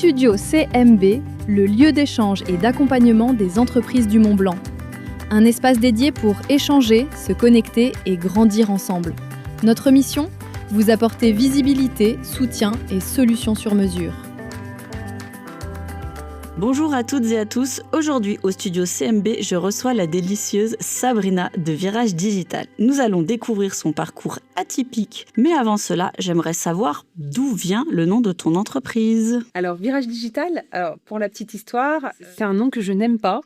Studio CMB, le lieu d'échange et d'accompagnement des entreprises du Mont-Blanc. Un espace dédié pour échanger, se connecter et grandir ensemble. Notre mission ? Vous apporter visibilité, soutien et solutions sur mesure. Bonjour à toutes et à tous. Aujourd'hui, au studio CMB, je reçois la délicieuse Sabrina de Virage Digital. Nous allons découvrir son parcours atypique. Mais avant cela, j'aimerais savoir d'où vient le nom de ton entreprise. Alors, Virage Digital, pour la petite histoire, c'est un nom que je n'aime pas.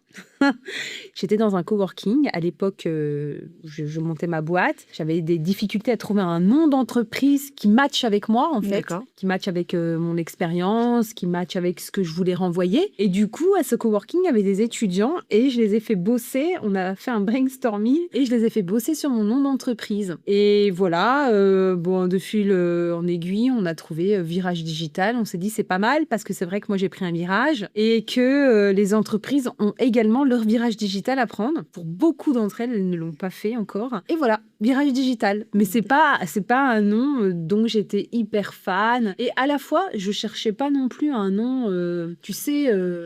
J'étais dans un coworking. À l'époque, je montais ma boîte. J'avais des difficultés à trouver un nom d'entreprise qui matche avec moi, en fait. D'accord. Qui matche avec mon expérience, qui matche avec ce que je voulais renvoyer. Et du coup, à ce coworking, il y avait des étudiants et je les ai fait bosser. On a fait un brainstorming et je les ai fait bosser sur mon nom d'entreprise. Et voilà, de fil en aiguille, on a trouvé Virage Digital. On s'est dit, c'est pas mal parce que c'est vrai que moi, j'ai pris un virage et que les entreprises ont également leur virage digital à prendre. Pour beaucoup d'entre elles, elles ne l'ont pas fait encore. Et voilà, Virage Digital. Mais c'est pas un nom dont j'étais hyper fan. Et à la fois, je cherchais pas non plus un nom,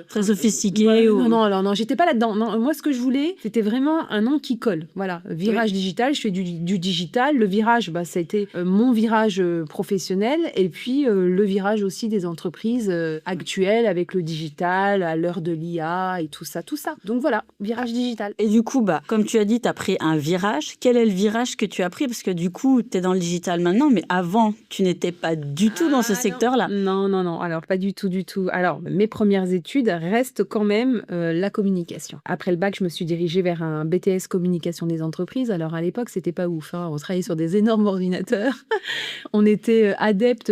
Très sophistiqué. Ouais, ou... Non, j'étais pas là-dedans. Non, moi, ce que je voulais, c'était vraiment un nom qui colle. Voilà, Virage Digital, je fais du digital. Le virage, ça a été mon virage professionnel. Et puis, le virage aussi des entreprises actuelles avec le digital, à l'heure de l'IA et tout ça. Donc voilà, Virage Digital. Et du coup, comme tu as dit, tu as pris un virage. Quel est le virage que tu as pris ? Parce que du coup, tu es dans le digital maintenant, mais avant, tu n'étais pas du tout dans ce secteur-là. Non. Alors, pas du tout. Alors, mes premières études restent quand même la communication. Après le bac, je me suis dirigée vers un BTS communication des entreprises. Alors, à l'époque, c'était pas ouf. On travaillait sur des énormes ordinateurs. On était adeptes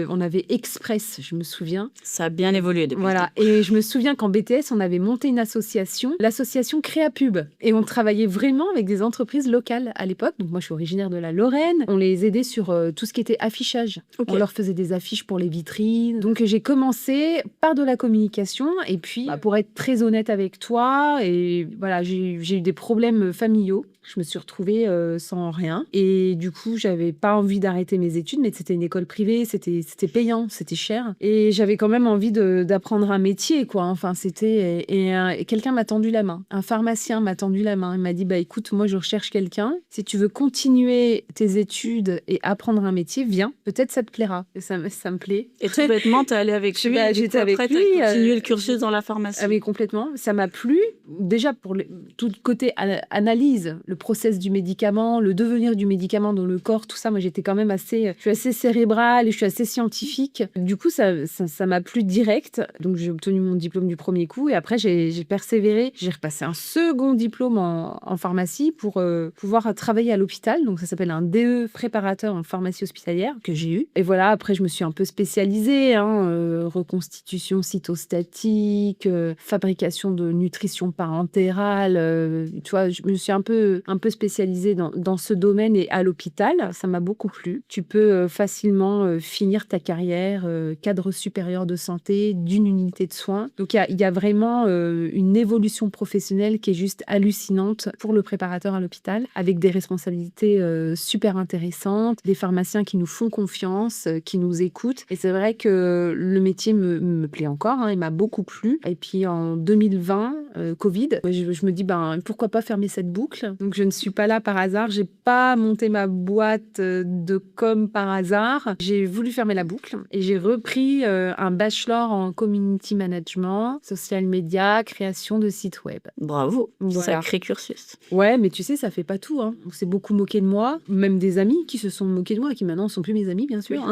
on avait Express, je me souviens. Ça a bien évolué depuis. Voilà. Et je me souviens qu'en BTS, on avait monté une association, l'association Créapub. Et on travaillait vraiment avec des entreprises locales à l'époque. Donc, moi, je suis originaire de la Lorraine. On les aidait sur tout ce qui était affichage. Okay. On leur faisait des affiches pour les vitrines. Donc, j'ai commencé par de la communication. Et puis, pour être très honnête avec toi, et voilà, j'ai eu des problèmes familiaux. Je me suis retrouvée sans rien. Et du coup, j'avais pas envie d'arrêter mes études, mais c'était une école privée, c'était payant, c'était cher. Et j'avais quand même envie d'apprendre un métier, quoi. Enfin, c'était... Et quelqu'un m'a tendu la main. Un pharmacien m'a tendu la main. Il m'a dit, écoute, moi, je recherche quelqu'un. Si tu veux continuer tes études et apprendre un métier, viens. Peut-être ça te plaira. Et ça me plaît. Et tout bêtement, t'es allée avec lui. J'étais avec lui. T'as continué le cursus dans la pharmacie. Ah oui, complètement. Ça m'a plu. Déjà, pour tout côté analyse, le process du médicament, le devenir du médicament dans le corps, tout ça, moi, je suis assez cérébrale et je suis assez scientifique. Du coup, ça m'a plu direct. Donc, j'ai obtenu mon diplôme du premier coup et après, j'ai persévéré. J'ai repassé un second diplôme en pharmacie pour pouvoir travailler à l'hôpital. Donc, ça s'appelle un DE préparateur en pharmacie hospitalière que j'ai eu. Et voilà, après, je me suis un peu spécialisée, reconstitution cytostatique, fabrication de nutrition parentérale. Tu vois, je me suis un peu spécialisée dans ce domaine et à l'hôpital. Ça m'a beaucoup plu. Tu peux facilement finir ta carrière cadre supérieur de santé d'une unité de soins. Donc, il y a vraiment une évolution professionnelle qui est juste hallucinante pour le préparateur à l'hôpital, avec des responsabilités super intéressantes, des pharmaciens qui nous font confiance, qui nous écoutent. Et c'est vrai que le métier me plaît encore, il m'a beaucoup plu. Et puis, en 2020, Covid, je me dis, pourquoi pas fermer cette boucle ? Donc, je ne suis pas là par hasard. J'ai pas monté ma boîte de com par hasard. J'ai voulu fermer la boucle et j'ai repris un bachelor en community management, social media, création de sites web. Bravo, voilà. Sacré cursus. Ouais, mais tu sais, ça fait pas tout. On s'est beaucoup moqué de moi, même des amis qui se sont moqués de moi, qui maintenant sont plus mes amis, bien sûr.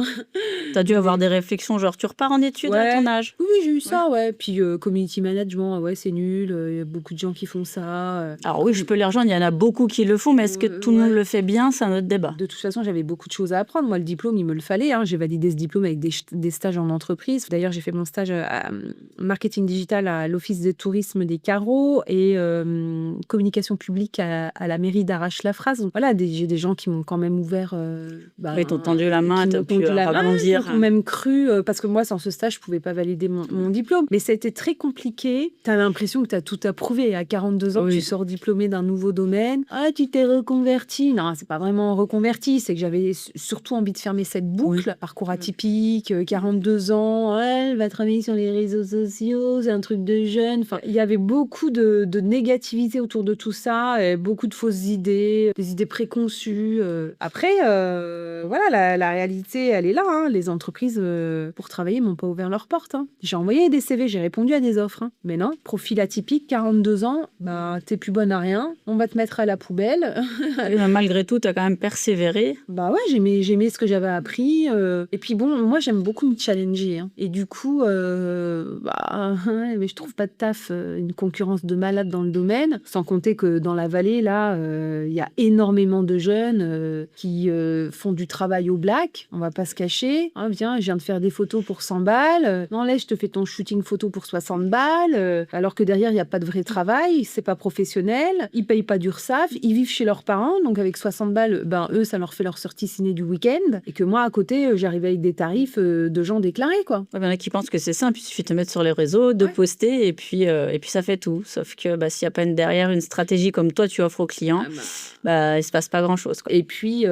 T'as dû avoir des réflexions, genre tu repars en études à ton âge. Oui, j'ai eu ça, ouais. Puis community management, c'est nul. Il y a beaucoup de gens qui font ça. Alors oui, je peux les rejoindre, il y en a beaucoup qui le font, mais est-ce que tout le monde le fait bien ? C'est un autre débat. De toute façon, j'avais beaucoup de choses à apprendre. Moi, le diplôme, il me le fallait. J'ai validé ce diplôme avec des stages en entreprise. D'ailleurs, j'ai fait mon stage à marketing digital à l'Office de tourisme des Carreaux et communication publique à la mairie d'Arrache-la-Phrase. Donc voilà, j'ai des gens qui m'ont quand même ouvert... ils t'ont tendu la main, t'as pu rebondir. Ils m'ont même cru, parce que moi, sans ce stage, je ne pouvais pas valider mon diplôme. Mais ça a été très compliqué. Tu as l'impression que tu as tout approuvé. À 42 ans, tu sors diplômé d'un nouveau domaine. semaine. Ah, tu t'es reconverti. Non, c'est pas vraiment reconverti, c'est que j'avais surtout envie de fermer cette boucle. Parcours atypique, 42 ans, ouais, elle va travailler sur les réseaux sociaux, c'est un truc de jeune. Enfin, il y avait beaucoup de négativité autour de tout ça, et beaucoup de fausses idées, des idées préconçues. Après, voilà, la réalité, elle est là. Hein. Les entreprises, pour travailler, m'ont pas ouvert leurs portes. Hein. J'ai envoyé des CV, j'ai répondu à des offres. Hein. Mais non, profil atypique, 42 ans, bah, t'es plus bonne à rien, on va te mettre à la poubelle. Malgré tout, t'as quand même persévéré. Bah ouais, j'aimais ce que j'avais appris. Et puis bon, moi, j'aime beaucoup me challenger. Hein. Et du coup, mais je trouve pas de taf, une concurrence de malade dans le domaine. Sans compter que dans la vallée, là, il y a énormément de jeunes qui font du travail au black. On va pas se cacher. Ah, viens, je viens de faire des photos pour 100 balles. Non, là, je te fais ton shooting photo pour 60 balles. Alors que derrière, il n'y a pas de vrai travail. C'est pas professionnel. Ils payent pas d'URSSAF. Ils vivent chez leurs parents. Donc, avec 60 balles, ben, eux, ça leur fait leur sortie ciné du week-end. Et que moi, à côté, j'arrivais avec des tarifs de gens déclarés, quoi. Il y en a qui pensent que c'est simple. Il suffit de te mettre sur les réseaux, de poster, et puis ça fait tout. Sauf que s'il n'y a pas derrière une stratégie comme toi, tu offres aux clients, il se passe pas grand-chose, quoi. Et puis,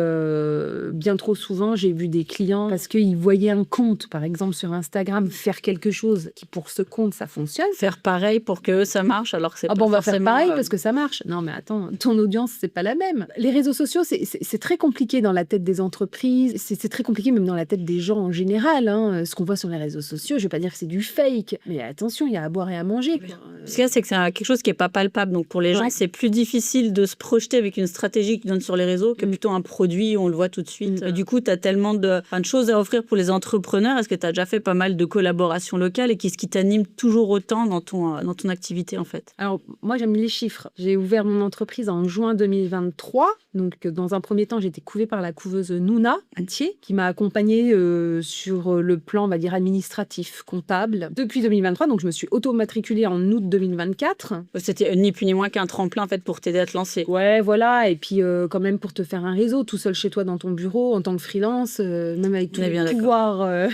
bien trop souvent, j'ai vu des clients, parce qu'ils voyaient un compte, par exemple sur Instagram, faire quelque chose qui, pour ce compte, ça fonctionne. Faire pareil pour que ça marche, alors que c'est pas on va faire pareil forcément... parce que ça marche. Non, mais attends, ton audience, c'est pas la même. Les réseaux sociaux, c'est très compliqué dans la tête des entreprises. C'est très compliqué même dans la tête des gens en général. Hein. Ce qu'on voit sur les réseaux sociaux, je vais pas dire que c'est du fake, mais attention, il y a à boire et à manger. Quoi. Ce qu'il y a, c'est que c'est quelque chose qui est pas palpable. Donc pour les gens, c'est plus difficile de se projeter avec une stratégie qui donne sur les réseaux que plutôt un produit où on le voit tout de suite. Et du coup, tu as tellement de choses à offrir pour les entrepreneurs. Est-ce que tu as déjà fait pas mal de collaborations locales et qu'est-ce qui t'anime toujours autant dans ton activité, en fait? Alors, moi, j'aime les chiffres. J'ai ouvert mon entreprise en juin 2023. Donc, dans un premier temps, j'ai été couvée par la couveuse Nouna Antier, qui m'a accompagnée sur le plan, on va dire, administratif, comptable, depuis 2023. Donc, je me suis auto-matriculée en août 2024. C'était ni plus ni moins qu'un tremplin, en fait, pour t'aider à te lancer. Ouais, voilà. Et puis, quand même, pour te faire un réseau, tout seul chez toi dans ton bureau, en tant que freelance, même avec tous les pouvoirs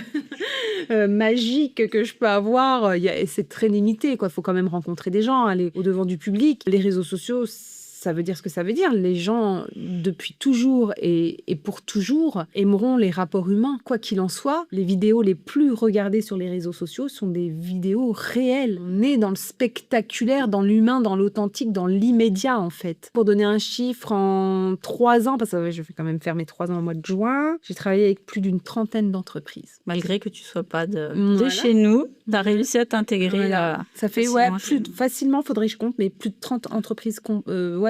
magiques que je peux avoir, c'est très limité, quoi. Il faut quand même rencontrer des gens, aller au-devant du public. Les réseaux sociaux, ça veut dire ce que ça veut dire. Les gens, depuis toujours et pour toujours, aimeront les rapports humains. Quoi qu'il en soit, les vidéos les plus regardées sur les réseaux sociaux sont des vidéos réelles. On est dans le spectaculaire, dans l'humain, dans l'authentique, dans l'immédiat, en fait. Pour donner un chiffre, en 3 ans, parce que je vais quand même faire mes 3 ans au mois de juin, j'ai travaillé avec plus d'une 30aine d'entreprises. Malgré que tu sois pas de chez nous, tu as réussi à t'intégrer. Voilà. Ça fait facilement, faudrait que je compte, mais plus de 30 entreprises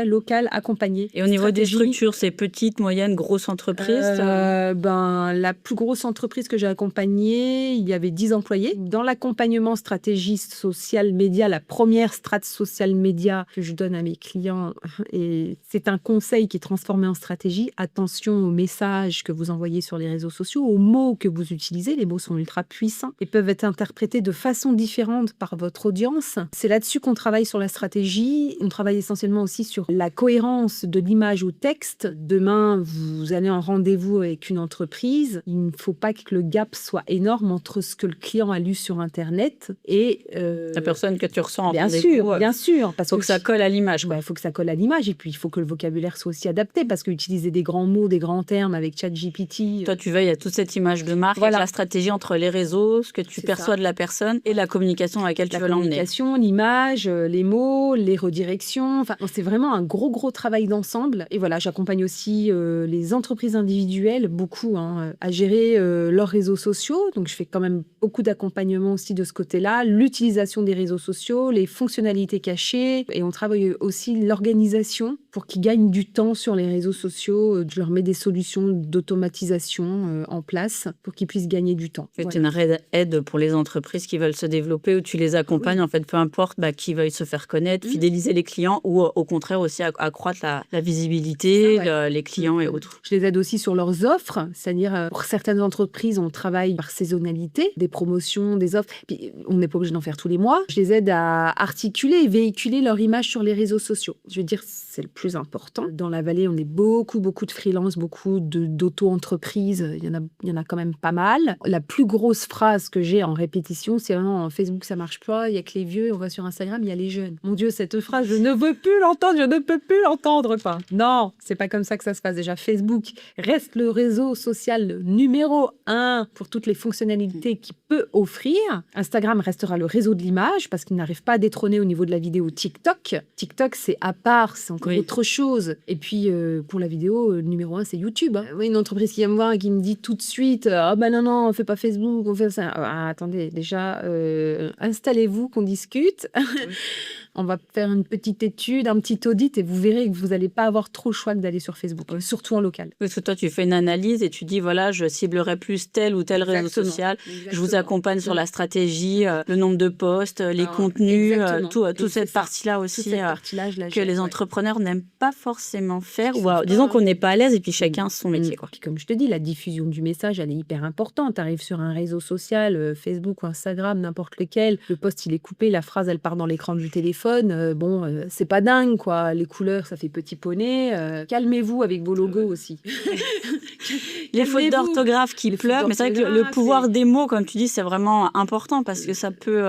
locales accompagnées. Et au niveau des structures, c'est petites, moyennes, grosses entreprises la plus grosse entreprise que j'ai accompagnée, il y avait 10 employés. Dans l'accompagnement stratégie social média, la première strate social média que je donne à mes clients, et c'est un conseil qui est transformé en stratégie. Attention aux messages que vous envoyez sur les réseaux sociaux, aux mots que vous utilisez. Les mots sont ultra puissants et peuvent être interprétés de façon différente par votre audience. C'est là-dessus qu'on travaille sur la stratégie. On travaille essentiellement aussi sur la cohérence de l'image au texte. Demain, vous allez en rendez-vous avec une entreprise. Il ne faut pas que le gap soit énorme entre ce que le client a lu sur Internet et la personne que tu ressens en rendez-vous. Bien sûr. Parce faut que ça colle à l'image. Il faut que ça colle à l'image et puis il faut que le vocabulaire soit aussi adapté parce qu'utiliser des grands mots, des grands termes avec ChatGPT... Toi, tu veilles à toute cette image de marque, la stratégie entre les réseaux, ce que tu perçois de la personne et la communication dans laquelle tu veux l'emmener. La communication, l'image, les mots, les redirections. Enfin, c'est vraiment un gros travail d'ensemble. Et voilà, j'accompagne aussi les entreprises individuelles, beaucoup, à gérer leurs réseaux sociaux. Donc, je fais quand même beaucoup d'accompagnement aussi de ce côté-là. L'utilisation des réseaux sociaux, les fonctionnalités cachées. Et on travaille aussi l'organisation pour qu'ils gagnent du temps sur les réseaux sociaux. Je leur mets des solutions d'automatisation en place pour qu'ils puissent gagner du temps. C'est une aide pour les entreprises qui veulent se développer, où tu les accompagnes, en fait, peu importe qui veuille se faire connaître, fidéliser les clients ou au contraire aussi accroître la visibilité, les clients et autres. Je les aide aussi sur leurs offres, c'est-à-dire pour certaines entreprises, on travaille par saisonnalité, des promotions, des offres, puis on n'est pas obligé d'en faire tous les mois. Je les aide à articuler et véhiculer leur image sur les réseaux sociaux. Je veux dire, c'est le plus plus important. Dans la vallée, on est beaucoup de freelance, beaucoup d'auto-entreprises. Il y en a quand même pas mal. La plus grosse phrase que j'ai en répétition, c'est vraiment Facebook, ça marche pas. Il y a que les vieux. On va sur Instagram, il y a les jeunes. Mon Dieu, cette phrase, je ne veux plus l'entendre. Je ne peux plus l'entendre. Quoi. Non, c'est pas comme ça que ça se passe. Déjà, Facebook reste le réseau social numéro 1 pour toutes les fonctionnalités qu'il peut offrir. Instagram restera le réseau de l'image parce qu'il n'arrive pas à détrôner au niveau de la vidéo TikTok. TikTok, c'est à part, c'est encore autre chose. Et puis, pour la vidéo, numéro 1, c'est YouTube. Hein. Oui, une entreprise qui vient me voir et qui me dit tout de suite « Ah ben non, on fait pas Facebook, on fait ça. » Attendez, déjà, installez-vous, qu'on discute. On va faire une petite étude, un petit audit et vous verrez que vous n'allez pas avoir trop le choix que d'aller sur Facebook, surtout en local. Parce que toi, tu fais une analyse et tu dis, voilà, je ciblerai plus tel ou tel réseau social. Je vous accompagne sur la stratégie, le nombre de posts, les contenus, toute cette partie-là aussi que les entrepreneurs n'aiment pas forcément faire. Ou disons qu'on n'est pas à l'aise et puis chacun son métier. Quoi. Puis comme je te dis, la diffusion du message, elle est hyper importante. Tu arrives sur un réseau social, Facebook ou Instagram, n'importe lequel, le post, il est coupé, la phrase, elle part dans l'écran du téléphone. C'est pas dingue, quoi. Les couleurs, ça fait petit poney. Calmez-vous avec vos logos aussi. Les fautes d'orthographe qui pleurent, mais c'est vrai que le pouvoir des mots, comme tu dis, c'est vraiment important parce que ça peut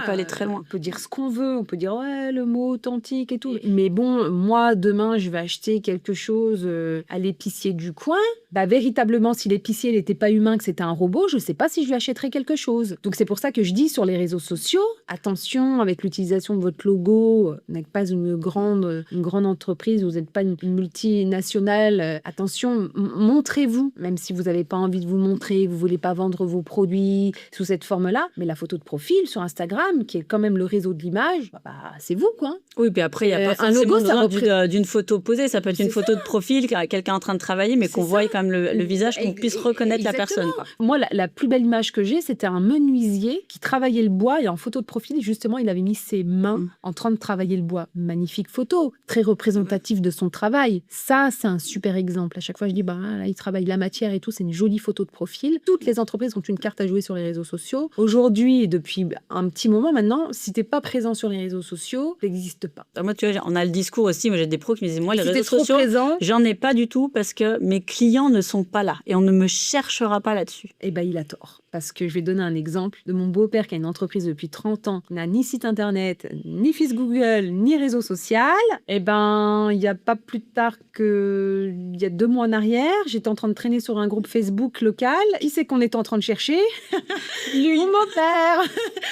aller très loin. On peut dire ce qu'on veut, on peut dire ouais, le mot authentique et tout. Mais bon, moi, demain, je vais acheter quelque chose à l'épicier du coin. Bah, véritablement, si l'épicier n'était pas humain, que c'était un robot, je ne sais pas si je lui achèterais quelque chose. Donc, c'est pour ça que je dis sur les réseaux sociaux, attention avec l'utilisation de votre logo. Vous n'êtes pas une grande entreprise, vous n'êtes pas une multinationale. Attention, montrez-vous, même si vous n'avez pas envie de vous montrer, vous ne voulez pas vendre vos produits sous cette forme-là. Mais la photo de profil sur Instagram, qui est quand même le réseau de l'image, c'est vous, quoi. Oui, puis après, il n'y a pas forcément besoin d'une photo posée. Ça peut être une photo de profil, quelqu'un en train de travailler, mais qu'on voit quand même le visage, qu'on puisse reconnaître la personne. Quoi. Moi, la plus belle image que j'ai, c'était un menuisier qui travaillait le bois et en photo de profil, justement, il avait mis ses mains en train de travailler le bois. Magnifique photo, très représentative de son travail. Ça, c'est un super exemple. À chaque fois, je dis, là, il travaille la matière et tout, c'est une jolie photo de profil. Toutes les entreprises ont une carte à jouer sur les réseaux sociaux. Aujourd'hui, depuis un petit moment maintenant, si t'es pas présent sur les réseaux sociaux, ça n'existe pas. Moi, tu vois, on a le discours aussi. Moi, j'ai des pros qui me disent, moi, les réseaux sociaux, j'en ai pas du tout parce que mes clients ne sont pas là et on ne me cherchera pas là-dessus. Eh ben, il a tort. Parce que je vais donner un exemple de mon beau-père qui a une entreprise depuis 30 ans, qui n'a ni site internet, ni fils Google, ni réseau social. Eh ben, il n'y a pas plus tard il y a 2 mois en arrière, j'étais en train de traîner sur un groupe Facebook local. Qui c'est qu'on était en train de chercher? Lui. Mon beau-père.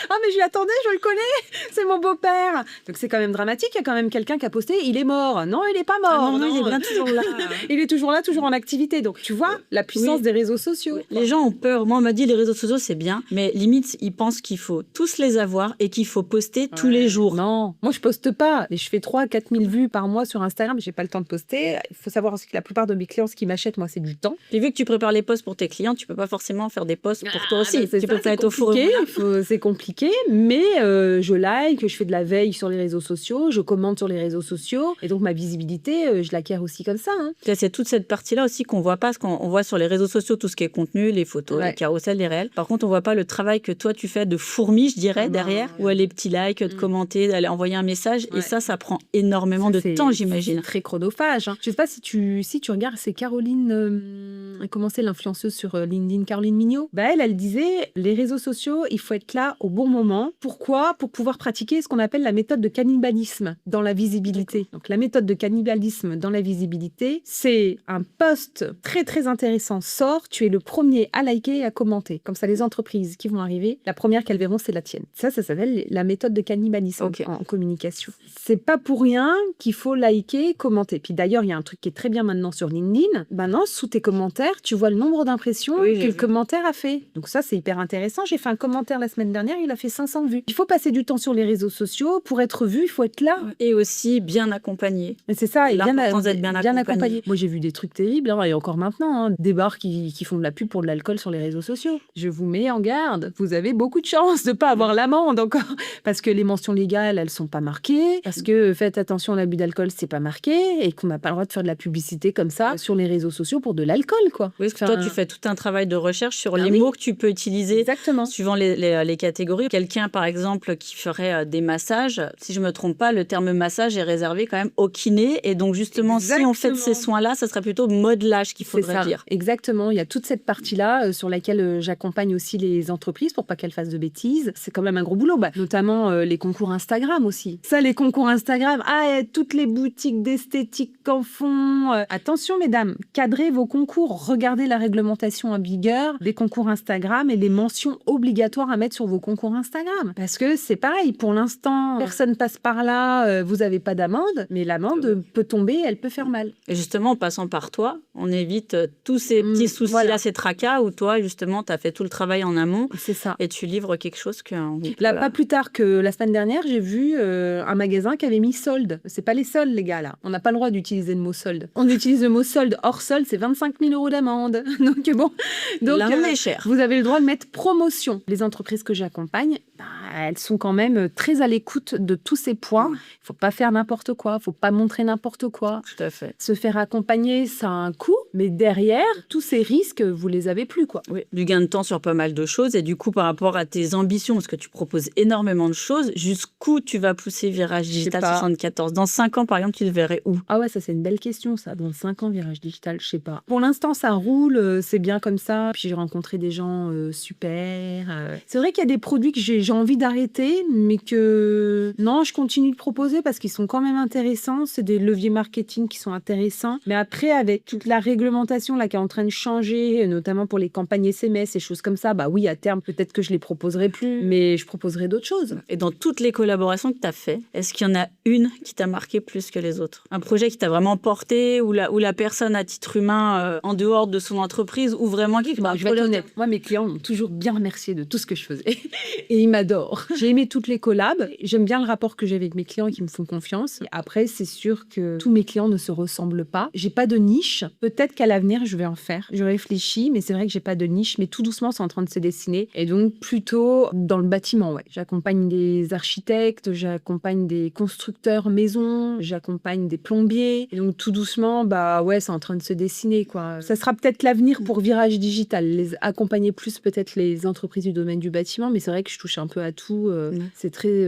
Ah, mais je lui attendais, je le connais. C'est mon beau-père. Donc, c'est quand même dramatique. Il y a quand même quelqu'un qui a posté, il est mort. Non, il n'est pas mort. Ah non, il est bien toujours là. Il est toujours là, toujours en activité. Donc, tu vois, la puissance des réseaux sociaux. Les gens ont peur. Moi, on m'a dit, les réseaux sociaux, c'est bien. Mais limite, ils pensent qu'il faut tous les avoir et qu'il faut poster tous les jours. Non, moi, je poste pas. Je fais 3-4 000 vues par mois sur Instagram. J'ai pas le temps de poster. Il faut savoir aussi que la plupart de mes clients, ce qui m'achètent, moi, c'est du temps. Et vu que tu prépares les posts pour tes clients, tu peux pas forcément faire des posts pour toi aussi. Tu peux pas être au four et moulin. C'est compliqué, mais je like, je fais de la veille sur les réseaux sociaux, je commente sur les réseaux sociaux. Et donc, ma visibilité, je l'acquiers aussi comme ça. Hein. C'est toute cette partie-là aussi qu'on voit pas, parce qu'on voit sur les réseaux sociaux tout ce qui est contenu, les photos, les carousels, les réels. Par contre, on voit pas le travail que toi, tu fais de fourmi, je dirais, derrière, où les petits likes, de commenter, d'aller envoyer un message. Et ça prend énormément de temps, j'imagine. C'est très chronophage. Hein. Je sais pas si tu regardes, c'est Caroline, comment c'est l'influenceuse sur LinkedIn, Caroline Mignot. Elle disait, les réseaux sociaux, il faut être là au bon moment. Pourquoi? Pour pouvoir pratiquer ce qu'on appelle la méthode de cannibalisme dans la visibilité. Donc, la méthode de cannibalisme dans la visibilité, c'est un post très, très intéressant sort, tu es le premier à liker et à commenter. Comme ça, les entreprises qui vont arriver, la première qu'elles verront, c'est la tienne. Ça s'appelle la méthode de cannibalisme en communication. C'est pas pour rien qu'il faut liker, commenter. Puis d'ailleurs, il y a un truc qui est très bien maintenant sur LinkedIn. Maintenant, sous tes commentaires, tu vois le nombre d'impressions que le commentaire a fait. Donc ça, c'est hyper intéressant. J'ai fait un commentaire la semaine dernière, il a fait 500 vues. Il faut passer du temps sur les réseaux sociaux. Pour être vu, il faut être là. Et aussi bien accompagné. Et c'est ça, l'importance d'être bien accompagné. Moi, j'ai vu des trucs terribles, et encore maintenant, des bars qui font de la pub pour de l'alcool sur les réseaux sociaux. je vous mets en garde. Vous avez beaucoup de chance de ne pas avoir l'amende encore. Parce que les mentions légales, elles ne sont pas marquées. Parce que faites attention à l'abus d'alcool, c'est pas marqué. Et qu'on n'a pas le droit de faire de la publicité comme ça sur les réseaux sociaux pour de l'alcool, quoi. Oui, parce que toi, tu fais tout un travail de recherche sur les oui. mots que tu peux utiliser. Exactement. Suivant les catégories. Quelqu'un, par exemple, qui ferait des massages, si je ne me trompe pas, le terme massage est réservé quand même au kiné. Et donc, justement, si on fait de ces soins-là, ça serait plutôt modelage qu'il faudrait dire. Exactement. Il y a toute cette partie-là sur laquelle j'accompagne aussi les entreprises pour pas qu'elles fassent de bêtises. C'est quand même un gros boulot. Notamment les concours Instagram aussi. Ça, les concours Instagram, toutes les boutiques d'esthétique qu'en font. Attention, mesdames, cadrez vos concours. Regardez la réglementation en vigueur des concours Instagram et les mentions obligatoires à mettre sur vos concours Instagram. Parce que c'est pareil, pour l'instant, personne passe par là, vous n'avez pas d'amende, mais l'amende peut tomber, elle peut faire mal. Et justement, en passant par toi, on évite tous ces petits soucis-là, ces tracas, où toi, justement, tu as fait tout le travail en amont. C'est ça. Et tu livres quelque chose que... Là, pas plus tard que la semaine dernière, j'ai vu un magasin qui avait mis solde. C'est pas les soldes, les gars, là. On n'a pas le droit d'utiliser le mot solde. On utilise le mot solde hors solde, c'est 25 000 € d'amende. Donc bon... Donc, là, on est cher. Vous avez le droit de mettre promotion. Les entreprises que j'accompagne, elles sont quand même très à l'écoute de tous ces points. Il ne faut pas faire n'importe quoi, il ne faut pas montrer n'importe quoi. Tout à fait. Se faire accompagner, ça a un coût, mais derrière, tous ces risques, vous les avez plus, quoi. Oui, du gain de temps sur pas mal de choses. Et du coup, par rapport à tes ambitions, parce que tu proposes énormément de choses, jusqu'où tu vas pousser Virage Digital 74 ? Dans 5 ans, par exemple, tu le verrais où ? Ah ouais, ça, c'est une belle question, ça. Dans 5 ans, Virage Digital, je sais pas. Pour l'instant, ça roule, c'est bien comme ça. Puis j'ai rencontré des gens super. C'est vrai qu'il y a des produits que j'ai envie d'arrêter, mais que non, je continue de proposer parce qu'ils sont quand même intéressants. C'est des leviers marketing qui sont intéressants. Mais après, avec toute la réglementation là qui est en train de changer, notamment pour les campagnes SMS et choses comme ça, bah oui, à terme, peut-être que je les proposerai plus, mais je proposerai d'autres choses. Et dans toutes les collaborations que tu as fait, est-ce qu'il y en a une qui t'a marqué plus que les autres ? Un projet qui t'a vraiment porté, ou la personne à titre humain, en dehors de son entreprise, ou vraiment quelque chose. Je vais être honnête. Moi, mes clients m'ont toujours bien remercié de tout ce que je faisais. Et ils m'adorent. J'ai aimé toutes les collabs. J'aime bien le rapport que j'ai avec mes clients qui me font confiance. Et après, c'est sûr que tous mes clients ne se ressemblent pas. J'ai pas de niche. Peut-être qu'à l'avenir, je vais en faire. Je réfléchis, mais c'est vrai que j'ai pas de niche. Mais tout doucement, c'est en train de se dessiner. Et donc, plutôt dans le bâtiment, ouais. J'accompagne des architectes, j'accompagne des constructeurs maison, j'accompagne des plombiers. Et donc, tout doucement, bah ouais, c'est en train de se dessiner, quoi. Ça sera peut-être l'avenir pour Virage Digital. Accompagner plus peut-être les entreprises du domaine du bâtiment, mais c'est vrai que je touche un peu à tout. C'est très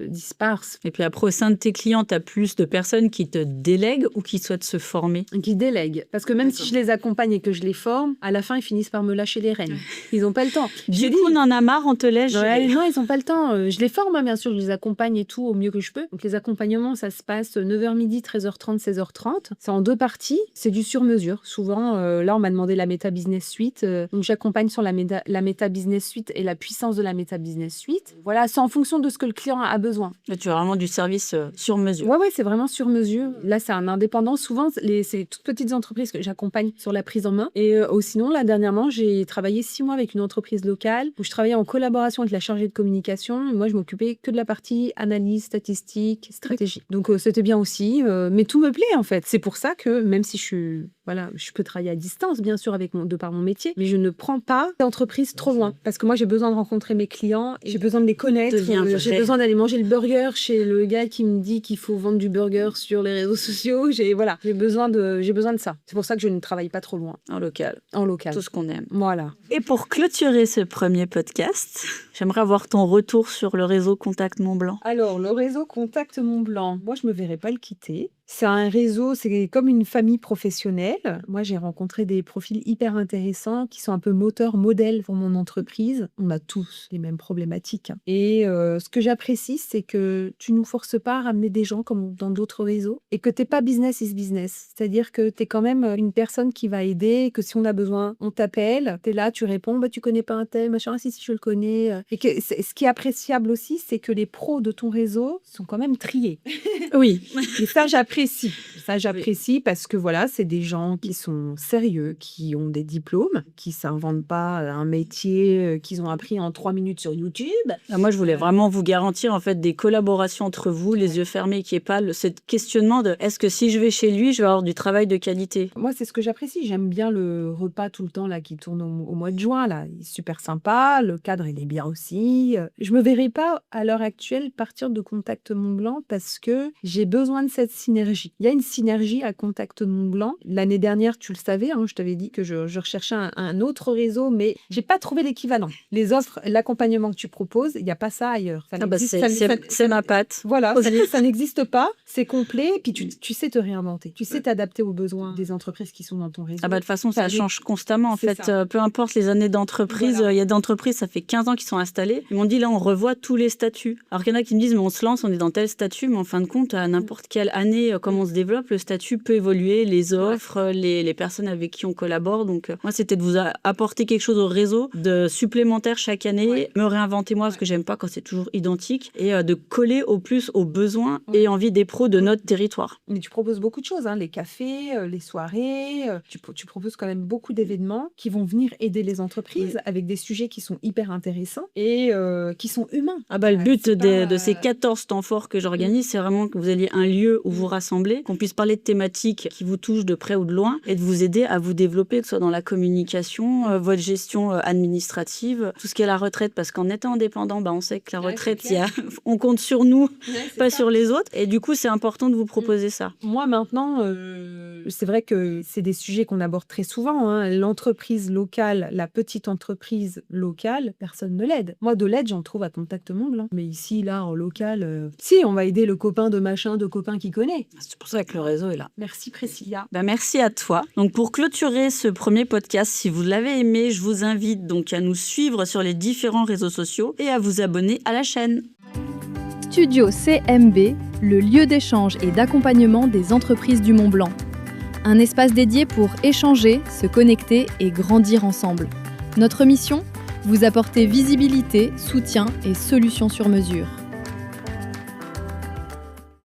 disparse. Et puis après, au sein de tes clients, tu as plus de personnes qui te délèguent ou qui souhaitent se former ? Qui délèguent. Parce que même si je les accompagne et que je les forme, à la fin, ils finissent par me lâcher les rênes. Ils n'ont pas le temps. Du coup, on en a marre, on te laisse. Ouais, non, ils n'ont pas le temps. Je les forme, hein, bien sûr, je les accompagne et tout au mieux que je peux. Donc les accompagnements, ça se passe 9h midi, 13h30, 16h30. C'est en 2 parties. C'est du sur-mesure. Souvent, là, on m'a demandé la Meta Business Suite. Donc j'accompagne sur la Meta Business Suite et la puissance de la Meta Business Suite. Voilà, c'est en fonction de ce que le client a besoin. Là, tu as vraiment du service sur mesure. Ouais, c'est vraiment sur mesure. Là, c'est un indépendant. Souvent, c'est les toutes petites entreprises que j'accompagne sur la prise en main. Et sinon, là, dernièrement, j'ai travaillé 6 mois avec une entreprise locale où je travaillais en collaboration avec la chargée de communication. Moi, je m'occupais que de la partie analyse, statistique, stratégie. Donc, c'était bien aussi. Mais tout me plaît, en fait. C'est pour ça que, même si je peux travailler à distance, bien sûr, de par mon métier, mais je ne prends pas d'entreprise trop loin. Parce que moi, j'ai besoin de rencontrer mes clients, j'ai besoin de les connaître, j'ai besoin d'aller manger le burger chez le gars qui me dit qu'il faut vendre du burger sur les réseaux sociaux. J'ai besoin de ça. C'est pour ça que je ne travaille pas trop loin. En local. Tout ce qu'on aime. Voilà. Et pour clôturer ce premier podcast, j'aimerais avoir ton retour sur le réseau Contact Mont Blanc. Alors, le réseau Contact Mont Blanc, moi, je me verrais pas le quitter. C'est un réseau, c'est comme une famille professionnelle. Moi, j'ai rencontré des profils hyper intéressants qui sont un peu moteurs, modèles pour mon entreprise. On a tous les mêmes problématiques. Et ce que j'apprécie, c'est que tu nous forces pas à ramener des gens comme dans d'autres réseaux et que t'es pas business is business. C'est-à-dire que t'es quand même une personne qui va aider, que si on a besoin, on t'appelle, t'es là, tu réponds, tu connais pas un tel, machin, si je le connais. Et que ce qui est appréciable aussi, c'est que les pros de ton réseau sont quand même triés. Oui. Et ça, j'apprécie j'apprécie. Ça, j'apprécie parce que voilà, c'est des gens qui sont sérieux, qui ont des diplômes, qui s'inventent pas un métier qu'ils ont appris en 3 minutes sur YouTube. Moi, je voulais vraiment vous garantir en fait des collaborations entre vous, les yeux fermés, qu'il n'y ait pas ce questionnement de est-ce que si je vais chez lui, je vais avoir du travail de qualité. Moi, c'est ce que j'apprécie. J'aime bien le repas tout le temps là qui tourne au mois de juin. Là, il est super sympa. Le cadre, il est bien aussi. Je me verrai pas à l'heure actuelle partir de Contact Mont-Blanc parce que j'ai besoin de cette synergie. Il y a une synergie à Contact Mont-Blanc. L'année dernière, tu le savais, je t'avais dit que je recherchais un autre réseau, mais j'ai pas trouvé l'équivalent. Les offres, l'accompagnement que tu proposes, il n'y a pas ça ailleurs. Ça C'est ma patte. Voilà, ça n'existe pas. C'est complet. Et puis tu sais te réinventer. Tu sais t'adapter aux besoins des entreprises qui sont dans ton réseau. De toute façon, ça change constamment. En fait, peu importe les années d'entreprise, il y a des entreprises, ça fait 15 ans qu'ils sont installées. Ils m'ont dit, là, on revoit tous les statuts. Alors qu'il y en a qui me disent, mais on se lance, on est dans tel statut, mais en fin de compte, à n'importe quelle année, comme on se développe, le statut peut évoluer, les offres, les personnes avec qui on collabore. Donc, moi, c'était de vous apporter quelque chose au réseau, de supplémentaire chaque année, me réinventer moi, parce que j'aime pas quand c'est toujours identique, et de coller au plus aux besoins et envies des pros de notre territoire. Mais tu proposes beaucoup de choses, les cafés, les soirées, tu proposes quand même beaucoup d'événements qui vont venir aider les entreprises avec des sujets qui sont hyper intéressants et qui sont humains. Le but de ces 14 temps forts que j'organise, c'est vraiment que vous ayez un lieu où vous rassemblez, qu'on puisse parler de thématiques qui vous touchent de près ou de loin et de vous aider à vous développer, que ce soit dans la communication, votre gestion administrative, tout ce qui est la retraite, parce qu'en étant indépendant, on sait que la retraite, on compte sur nous, pas sur les autres. Et du coup, c'est important de vous proposer ça. Moi, maintenant, c'est vrai que c'est des sujets qu'on aborde très souvent. L'entreprise locale, la petite entreprise locale, personne ne l'aide. Moi, de l'aide, j'en trouve à Contact Mont-Blanc. Mais ici, là, en local, si, on va aider le copain de machin, de copain qui connaît. C'est pour ça que le réseau est là. Merci Priscilla. Merci à toi. Donc, pour clôturer ce premier podcast, si vous l'avez aimé, je vous invite donc à nous suivre sur les différents réseaux sociaux et à vous abonner à la chaîne. Studio CMB, le lieu d'échange et d'accompagnement des entreprises du Mont-Blanc. Un espace dédié pour échanger, se connecter et grandir ensemble. Notre mission ? Vous apporter visibilité, soutien et solutions sur mesure.